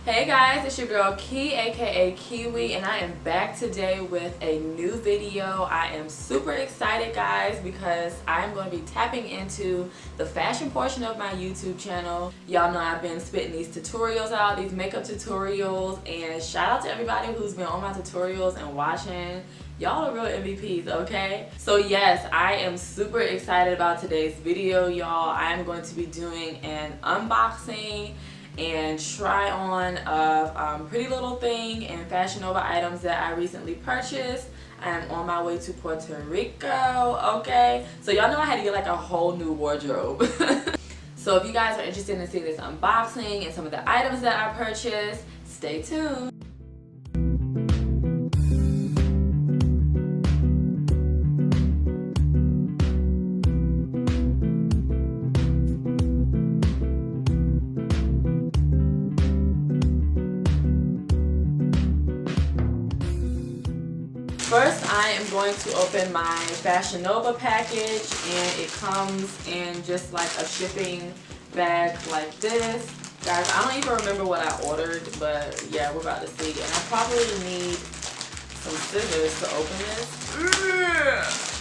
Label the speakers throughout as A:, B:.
A: Hey guys, it's your girl Kei, aka Kiwi, and I am back today with a new video. I am super excited, guys, because I am going to be tapping into the fashion portion of my YouTube channel. Y'all know I've been spitting these tutorials out, these makeup tutorials, and shout out to everybody who's been on my tutorials and watching. Y'all are real MVPs, okay? So yes, I am super excited about today's video, y'all. I am going to be doing an unboxing and try on of Pretty Little Thing and FashionNova items that I recently purchased. I am on my way to Puerto Rico, okay? So y'all know I had to get like a whole new wardrobe. So if you guys are interested in seeing this unboxing and some of the items that I purchased, stay tuned. First, I am going to open my FashionNova package, and it comes in just like a shipping bag like this. Guys, I don't even remember what I ordered, but yeah, we're about to see. And I probably need some scissors to open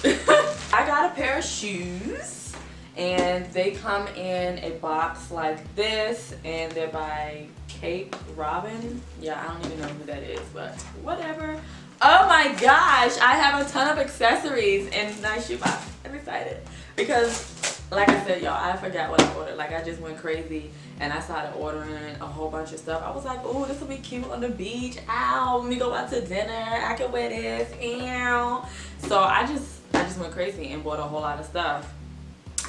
A: this. I got a pair of shoes, and they come in a box like this, and they're by Cape Robin. Yeah, I don't even know who that is, but whatever. Oh my gosh, I have a ton of accessories in my shoe box. I'm excited because, like I said, y'all, I forgot what I ordered. Like, I just went crazy and I started ordering a whole bunch of stuff. I was like, oh, this will be cute on the beach. Ow, let me go out to dinner. I can wear this. Ow. So I just went crazy and bought a whole lot of stuff.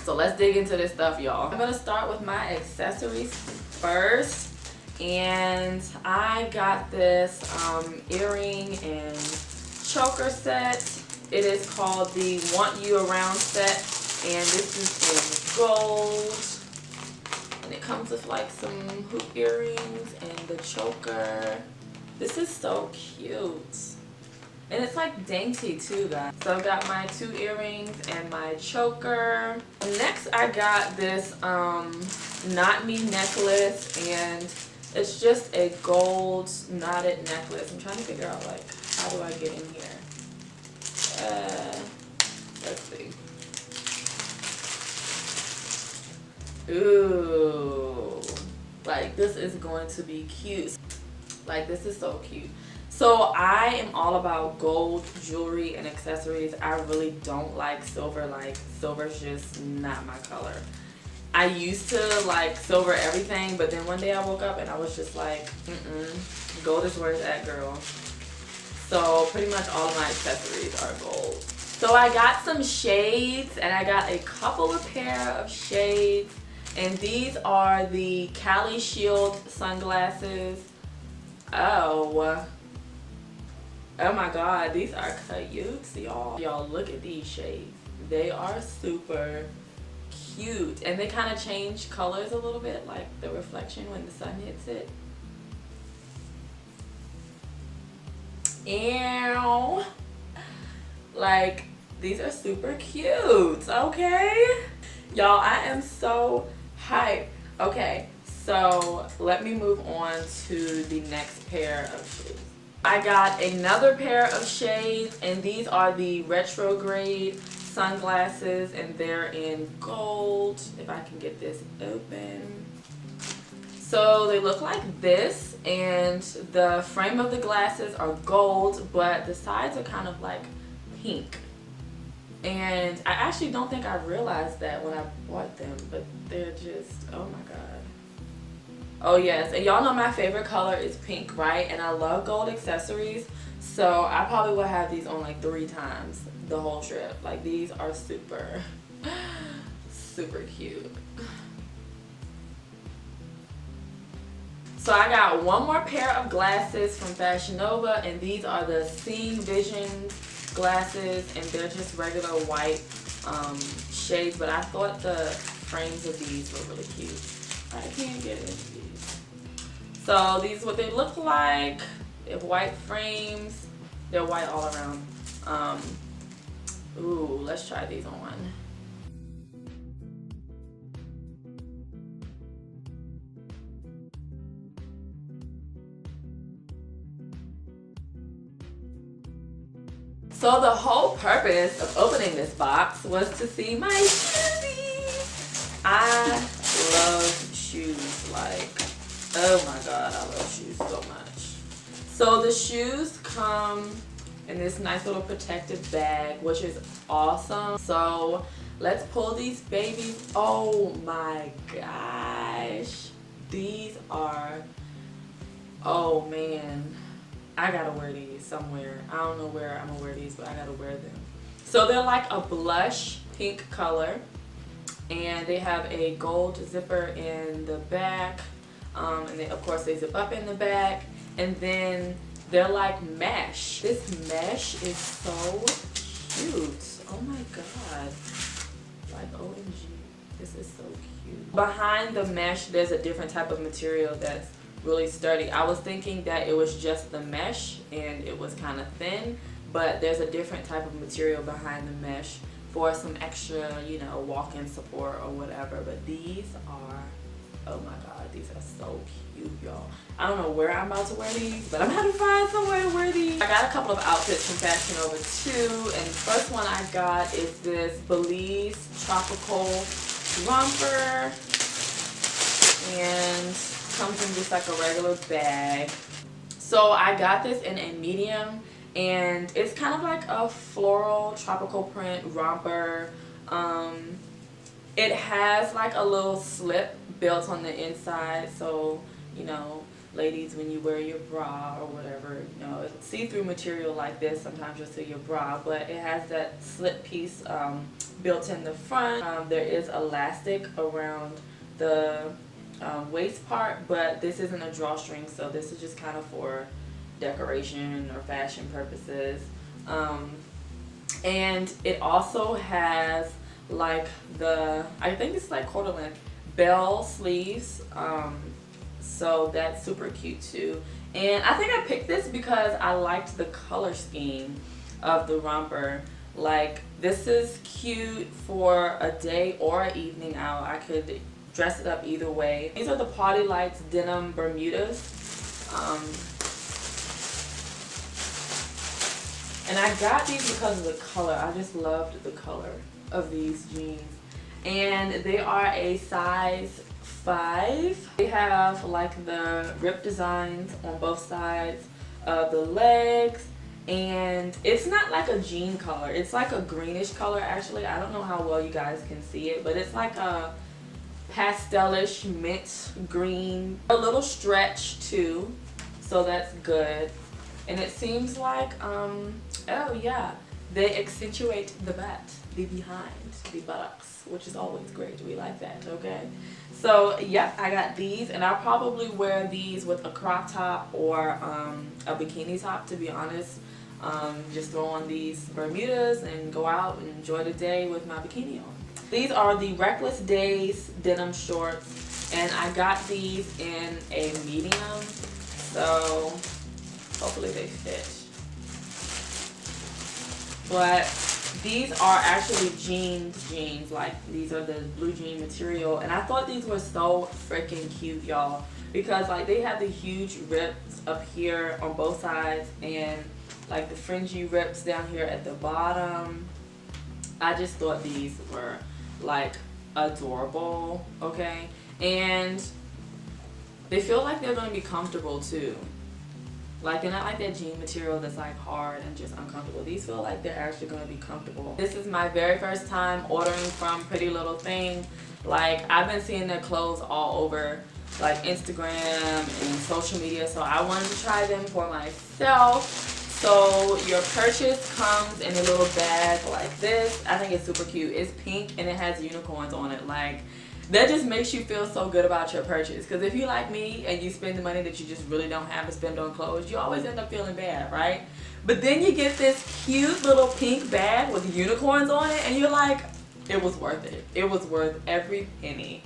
A: So let's dig into this stuff, y'all. I'm gonna start with my accessories first. And I got this earring and choker set. It is called the Want You Around set, and this is in gold. And it comes with like some hoop earrings and the choker. This is so cute. And it's like dainty too, guys. So I've got my 2 earrings and my choker. Next I got this Not Me necklace, and it's just a gold knotted necklace. I'm trying to figure out, like, how do I get in here? Let's see. Ooh. Like, this is going to be cute. Like, this is so cute. So, I am all about gold jewelry and accessories. I really don't like silver. Like, silver's just not my color. I used to like silver everything, but then one day I woke up and I was just like, gold is where it's at, girl. So pretty much all of my accessories are gold. So I got some shades, and I got a couple of pair of shades, and these are the Cali Shield sunglasses. Oh my god, these are cute, y'all. Y'all, look at these shades. They are super cute, and they kind of change colors a little bit, like the reflection when the sun hits it. Ew. Like, these are super cute, okay? Y'all, I am so hyped. Okay, so let me move on to the next pair of shades. I got another pair of shades, and these are the retrograde sunglasses, and they're in gold. If I can get this open. So they look like this, and the frame of the glasses are gold, but the sides are kind of like pink. And I actually don't think I realized that when I bought them, but they're just, oh my god. Oh yes, and y'all know my favorite color is pink, right? And I love gold accessories, so I probably will have these on like 3 times the whole trip. Like, these are super cute. So I got one more pair of glasses from FashionNova, and these are the Seeing Visions glasses, and they're just regular white shades, but I thought the frames of these were really cute. I can't get into these. So these are what they look like. They have white frames. They're white all around. Ooh, let's try these on. So the whole purpose of opening this box was to see my shoes. I love shoes, like, oh my god, I love shoes so much. So the shoes come in this nice little protective bag, which is awesome. So let's pull these babies. Oh my gosh, these are, oh man, I gotta wear these somewhere. I don't know where I'm gonna wear these, but I gotta wear them. So they're like a blush pink color, and they have a gold zipper in the back, and then of course they zip up in the back, and then they're like mesh. This mesh is so cute. Oh my god, like OMG, this is so cute. Behind the mesh there's a different type of material that's really sturdy. I was thinking that it was just the mesh and it was kind of thin, but there's a different type of material behind the mesh for some extra, you know, walk-in support or whatever. But these are, oh my god, these are so cute, y'all. I don't know where I'm about to wear these, but I'm gonna find somewhere to wear these. I got a couple of outfits from FashionNova too, and the first one I got is this Belize tropical romper, and comes in just like a regular bag. So I got this in a medium, and it's kind of like a floral tropical print romper. It has like a little slip built on the inside, so you know, ladies, when you wear your bra or whatever, you know, it's see-through material like this, sometimes you'll see your bra, but it has that slip piece built in the front. There is elastic around the waist part, but this isn't a drawstring, so this is just kind of for decoration or fashion purposes. And it also has like the, I think it's like quarter length bell sleeves, so that's super cute too. And I think I picked this because I liked the color scheme of the romper. Like, this is cute for a day or an evening out. I could dress it up either way. These are the Party Lights denim Bermudas. And I got these because of the color. I just loved the color of these jeans. And they are a size 5. They have like the rip designs on both sides of the legs. And it's not like a jean color. It's like a greenish color actually. I don't know how well you guys can see it, but it's like a pastelish mint green. A little stretch too, so that's good. And it seems like, oh yeah, they accentuate the butt, the behind, the buttocks, which is always great. We like that, okay? So yeah, I got these, and I'll probably wear these with a crop top or a bikini top, to be honest. Just throw on these Bermudas and go out and enjoy the day with my bikini on. These are the Reckless Days denim shorts, and I got these in a medium, so hopefully they fit. But these are actually jeans, like these are the blue jean material, and I thought these were so freaking cute, y'all, because like they have the huge rips up here on both sides and like the fringy rips down here at the bottom. I just thought these were like adorable, okay? And they feel like they're gonna be comfortable too. Like, they're not like that jean material that's like hard and just uncomfortable. These feel like they're actually gonna be comfortable. This is my very first time ordering from Pretty Little Thing. Like, I've been seeing their clothes all over like Instagram and social media, so I wanted to try them for myself. So your purchase comes in a little bag like this. I think it's super cute. It's pink and it has unicorns on it. Like, that just makes you feel so good about your purchase. Because if you like me and you spend the money that you just really don't have to spend on clothes, you always end up feeling bad, right? But then you get this cute little pink bag with unicorns on it, and you're like, it was worth it. It was worth every penny.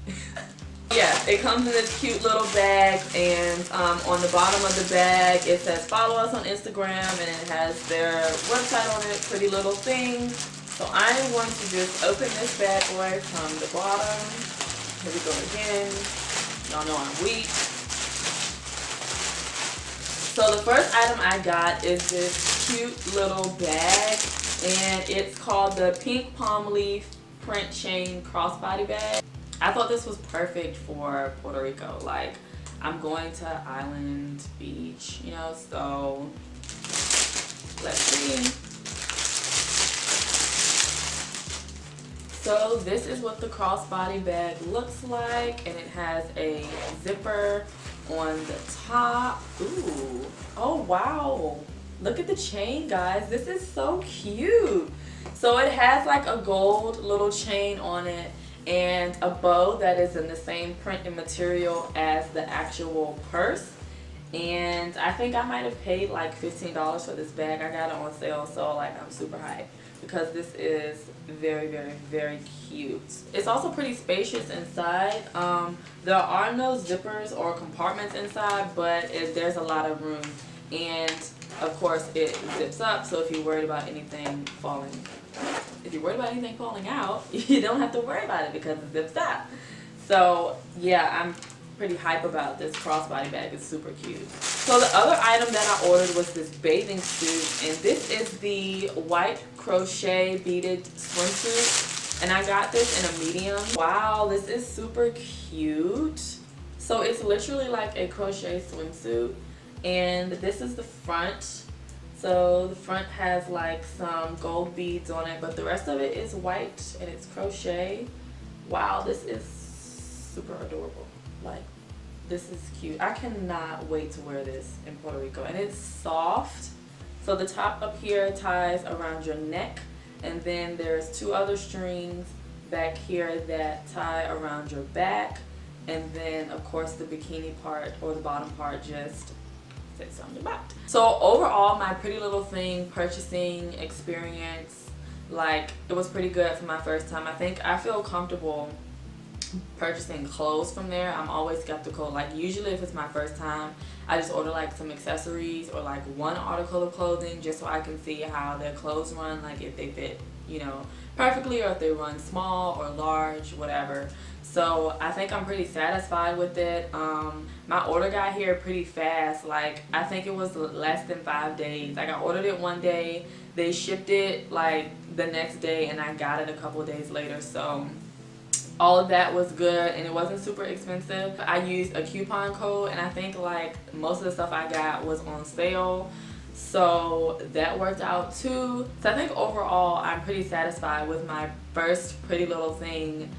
A: Yeah, it comes in this cute little bag, and on the bottom of the bag it says follow us on Instagram, and it has their website on it, pretty little thing. So I'm going to just open this bad boy from the bottom. Here we go again. Y'all know I'm weak. So the first item I got is this cute little bag, and it's called the Pink Palm Leaf Print Chain Crossbody Bag. I thought this was perfect for Puerto Rico. Like, I'm going to Island Beach, you know, so let's see. So this is what the crossbody bag looks like, and it has a zipper on the top. Ooh, oh wow. Look at the chain, guys. This is so cute. So it has like a gold little chain on it, and a bow that is in the same print and material as the actual purse. And I think I might have paid like $15 for this bag. I got it on sale, so like I'm super hyped because this is very, very, very cute. It's also pretty spacious inside. There are no zippers or compartments inside, but there's a lot of room, and of course it zips up, so if you're worried about anything falling out, you don't have to worry about it because it zips up. So yeah, I'm pretty hype about this crossbody bag. It's super cute. So the other item that I ordered was this bathing suit, and this is the white crochet beaded swimsuit, and I got this in a medium. Wow, this is super cute. So it's literally like a crochet swimsuit, and this is the front. So the front has like some gold beads on it, but the rest of it is white and it's crochet. Wow, this is super adorable. Like, this is cute. I cannot wait to wear this in Puerto Rico, and it's soft. So the top up here ties around your neck, and then there's two other strings back here that tie around your back, and then of course the bikini part, or the bottom part, just sits on your butt. So overall, my Pretty Little Thing purchasing experience, like, it was pretty good for my first time. I feel comfortable purchasing clothes from there. I'm always skeptical. Like, usually if it's my first time, I just order like some accessories or like one article of clothing just so I can see how their clothes run, like if they fit, you know, perfectly, or if they run small or large, whatever. So I think I'm pretty satisfied with it. My order got here pretty fast. Like, I think it was less than 5 days. Like, I ordered it one day, they shipped it like the next day, and I got it a couple of days later. So all of that was good, and it wasn't super expensive. I used a coupon code, and I think like most of the stuff I got was on sale, so that worked out too. So I think overall I'm pretty satisfied with my first Pretty Little Thing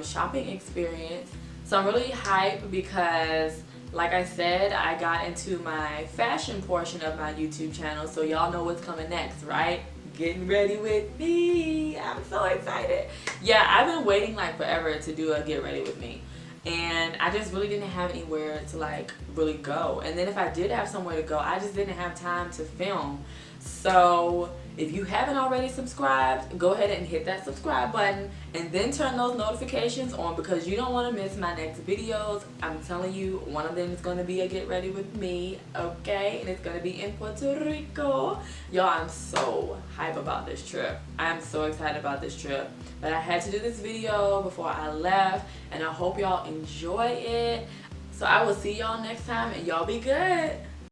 A: shopping experience. So I'm really hyped because, like I said, I got into my fashion portion of my YouTube channel, so y'all know what's coming next, right? Getting ready with me. I'm so excited. Yeah, I've been waiting like forever to do a get ready with me, and I just really didn't have anywhere to like really go, and then if I did have somewhere to go, I just didn't have time to film. So if you haven't already subscribed, go ahead and hit that subscribe button, and then turn those notifications on, because you don't want to miss my next videos. I'm telling you, one of them is going to be a get ready with me, okay? And it's going to be in Puerto Rico. Y'all, I'm so hype about this trip. I'm so excited about this trip. But I had to do this video before I left, and I hope y'all enjoy it. So I will see y'all next time, and y'all be good.